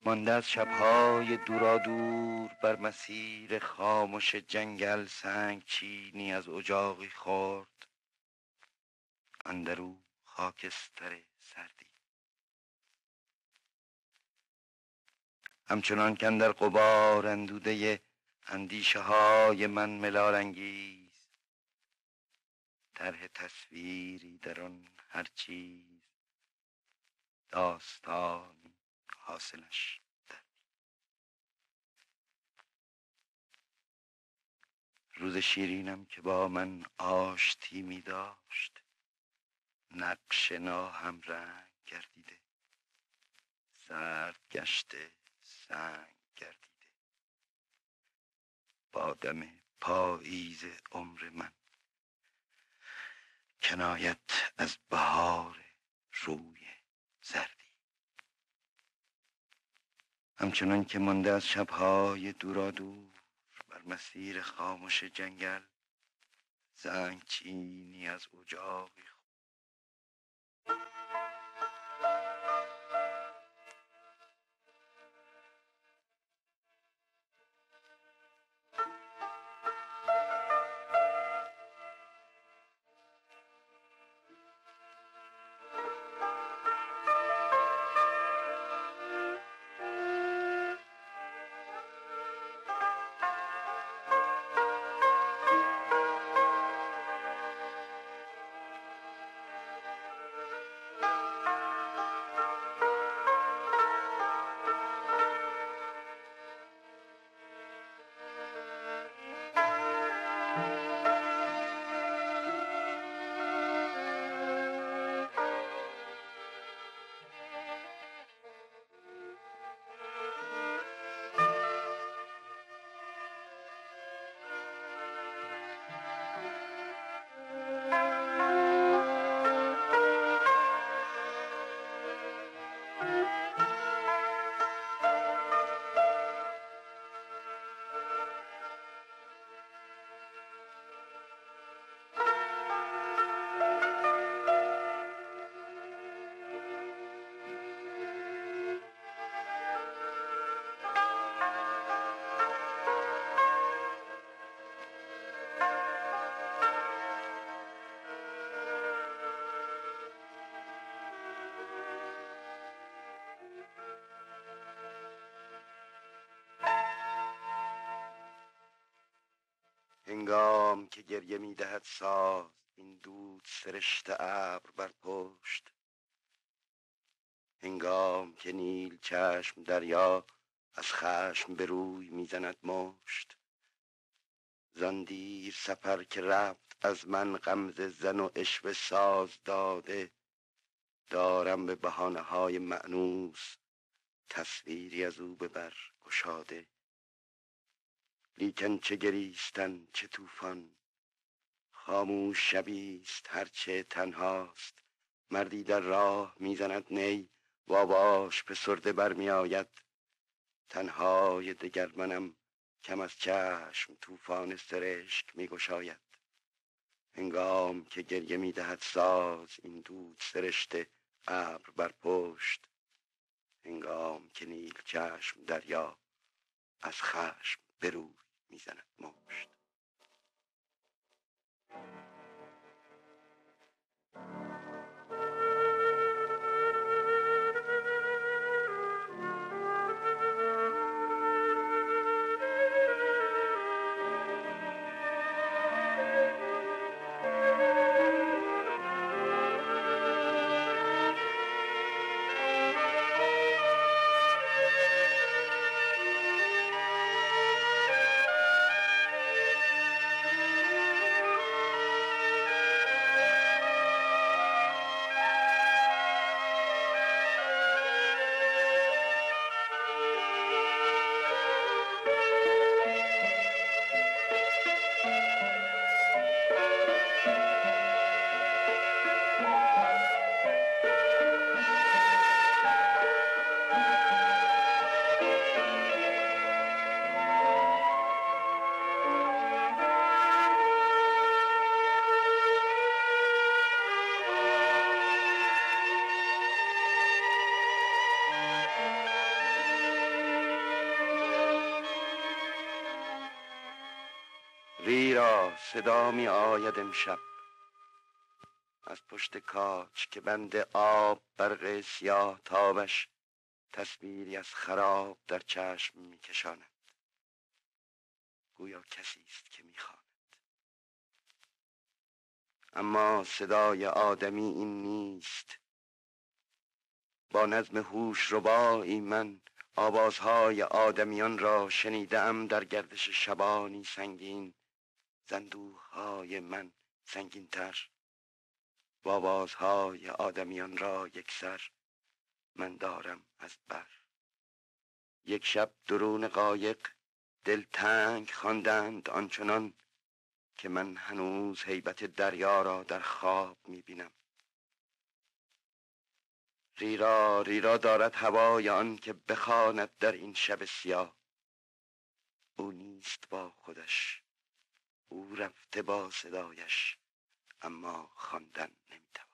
مانده از شب‌های دورادور بر مسیر خاموش جنگل سنگ چینی از اجاقی خورد، اندرو خاکستر سردی. همچنان که اندر غبار اندوده اندیشه های من ملال انگیز، طرح تصویری در آن هر چیز داستانی حاصلش در روز شیرینم که با من آشتی می داشت، نقش ناهم رنگ گردیده، سرد گشته سنگ گردیده، با دم پاییز عمر من کنایت از بهار روی زردی. همچنان که مانده از شب‌های دورادور بر مسیر خاموش جنگل زنگ چینی از اجاقی هنگام که گریه می دهد ساز این دود سرشت ابر بر پشت، هنگام که نیل چشم دریا از خشم به روی می زند مشت، زان دیر سفر که رفت از من غمزه زن و عشوه ساز داده، دارم به بهانه های مأنوس تصویری از او به بر گشاده. لیکن چه گریستن چه طوفان، خاموش شبیست هرچه تنهاست، مردی در راه میزند نی و آواش فسرده برمی آید، تنهای دگر منم کم از چشم طوفان سرشک می گشاید. هنگام که گریه می دهد ساز این دود سرشته ابر بر پشت، هنگام که نیل چشم دریا از خشم به روی می زند مشت. ریرا صدا می آید امشب از پشت کاج که بند آب برق سیاه تابش تصویری از خراب در چشم می کشاند. گویا کسی است که می خواند. اما صدای آدمی این نیست. با نظم هوش ربایی من آوازهای آدمیان را شنیدم در گردش شبانی سنگین، زندوهای من سنگین تر و آوازهای آدمیان را یکسر من دارم از بر. یک شب درون قایق دلتنگ خواندند آنچنان که من هنوز هیبت دریا را در خواب می‌بینم. ریرا ریرا دارد هوای آن که بخواند در این شب سیاه. او نیست با خودش، او رفته با صدایش، اما خواندن نمی‌تواند.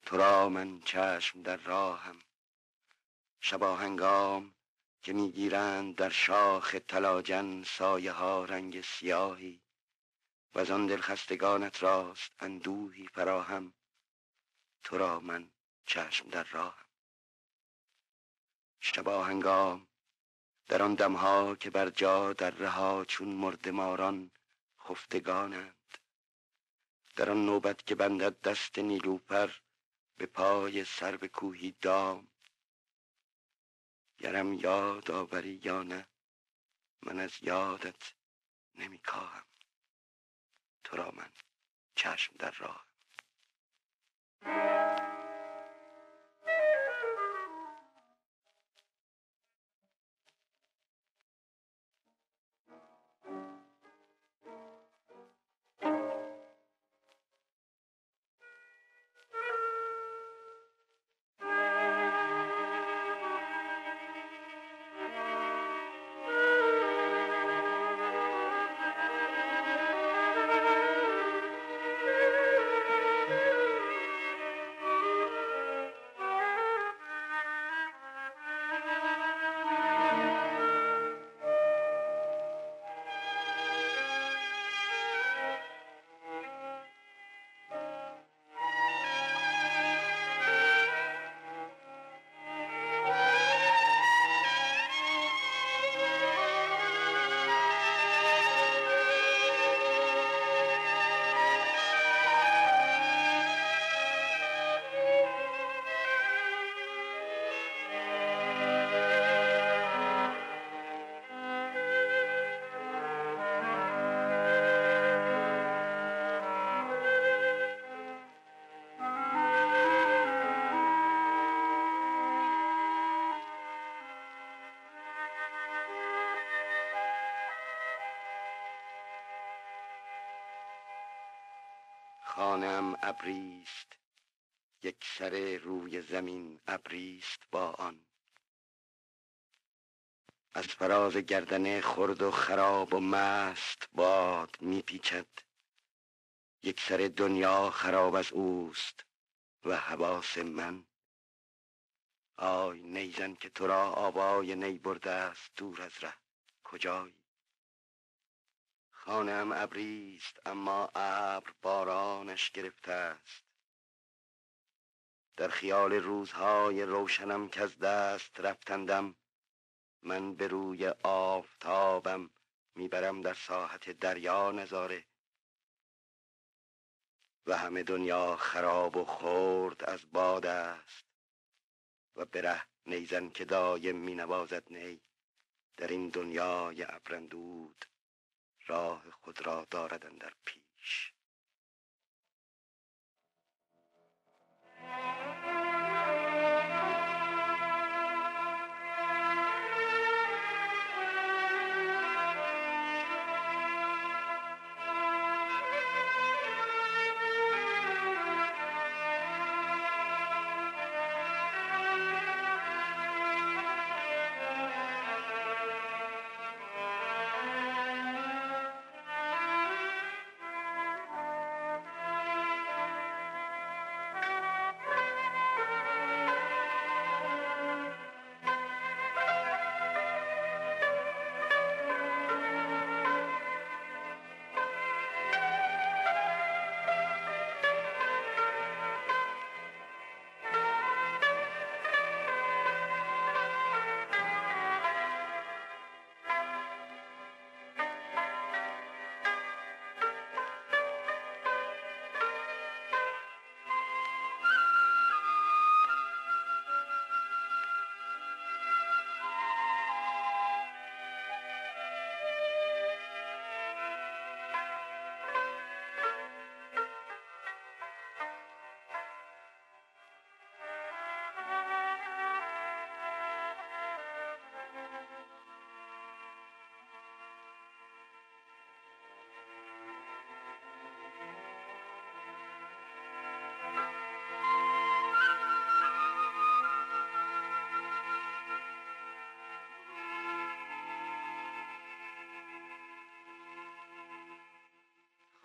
تو را من چشم در راهم، شباهنگام که میگیرند در شاخ تلاجن سایه ها رنگ سیاهی و از آن دلخستگانت راست اندوهی فراهم. تو را من چشم در راهم، شباهنگام در آن دمها که بر جا در رها چون مردماران خفتگانند، در آن نوبت که بندد دست نیلوفر به پای سرو کوهی دام. گرم یاد آوری یا نه، من از یادت نمی کاهم. تو را من چشم در راه. خانه‌ام ابریست، یک سر روی زمین ابریست با آن. از فراز گردن خرد و خراب و مست باد میپیچد. یک سر دنیا خراب از اوست و حواس من. آی نیزن که تو را آوای نی برده است دور از ره، کجایی؟ خانه‌ام ابریست اما ابر بارانش گرفته است. در خیال روزهای روشنم که از دست رفتندم، من به روی آفتابم میبرم در ساحت دریا نظاره و همه دنیا خراب و خرد از باد است و به ره نیزن که دایم می نوازد نی، در این دنیای ابرندود راه خود را دارد اندر پیش.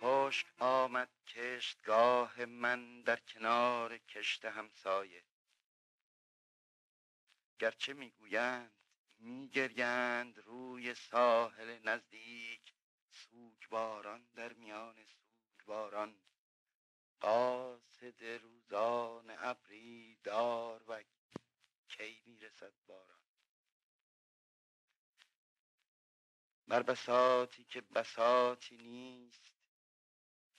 خشک آمد کشتگاه من در کنار کشت همسایه، گرچه میگویند میگریند روی ساحل نزدیک، سوگواران در میان سوگواران، قاصد روزان ابری دار و کی میرسد باران. بر بساطی که بساطی نیست،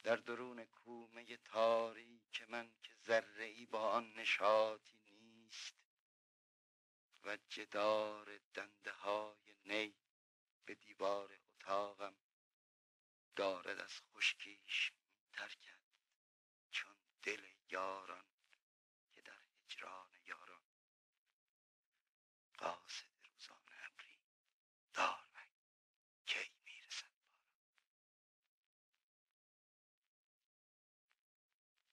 در درون کومه تاریک من که ذره ای با آن نشاطی نیست، و جدار